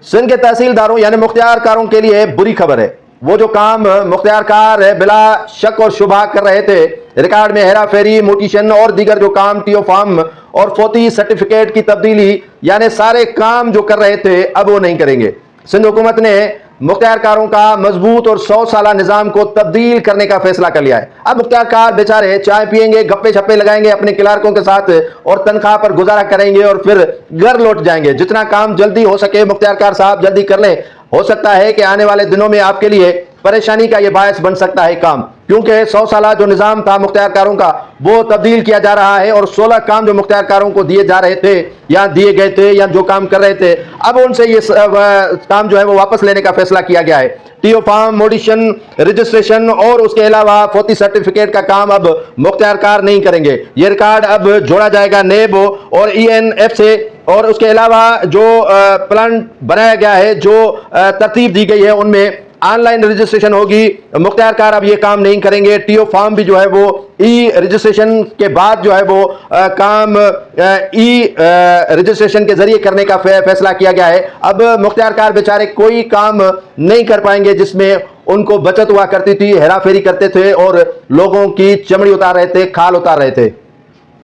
سندھ کے تحصیلداروں یعنی مختار کاروں کے لیے بری خبر ہے۔ وہ جو کام مختار کار بلا شک اور شبہ کر رہے تھے، ریکارڈ میں ہیرا پھیری، موٹیشن اور دیگر جو کام ٹیو فارم اور فوتی سرٹیفکیٹ کی تبدیلی، یعنی سارے کام جو کر رہے تھے اب وہ نہیں کریں گے۔ سندھ حکومت نے مختار کاروں کا مضبوط اور 100 سالہ نظام کو تبدیل کرنے کا فیصلہ کر لیا ہے۔ اب مختار کار بیچارے چائے پیئیں گے، گپے چھپے لگائیں گے اپنے کلارکوں کے ساتھ اور تنخواہ پر گزارا کریں گے اور پھر گھر لوٹ جائیں گے۔ جتنا کام جلدی ہو سکے مختار کار صاحب جلدی کر لیں۔ ہو سکتا ہے کہ آنے والے دنوں میں آپ کے لیے پریشانی کا یہ باعث بن سکتا ہے کام، کیونکہ 100 سالہ جو نظام تھا مختار کاروں کا وہ تبدیل کیا جا رہا ہے اور 16 کام جو مختار کاروں کو دیے جا رہے تھے یا دیے گئے تھے یا جو کام کر رہے تھے، اب ان سے یہ کام جو ہے وہ واپس لینے کا فیصلہ کیا گیا ہے۔ ٹیو فارم، موڈیشن، رجسٹریشن اور اس کے علاوہ فوتی سرٹیفکیٹ کا کام اب مختار کار نہیں کریں گے۔ یہ ریکارڈ اب جوڑا جائے گا نیب اور ENF سے، اور اس کے علاوہ جو پلان بنایا گیا ہے، جو ترتیب دی گئی ہے، ان میں آن لائن رجسٹریشن ہوگی۔ مختار کار اب یہ کام نہیں کریں گے۔ ٹیو فارم بھی جو ہے وہ رجسٹریشن کے بعد جو ہے وہ کام رجسٹریشن کے ذریعے کرنے کا فیصلہ کیا گیا ہے۔ اب مختار کار بیچارے کوئی کام نہیں کر پائیں گے جس میں ان کو بچت ہوا کرتی تھی، ہیرا پھیری کرتے تھے اور لوگوں کی چمڑی اتار رہے تھے، کھال اتار رہے تھے۔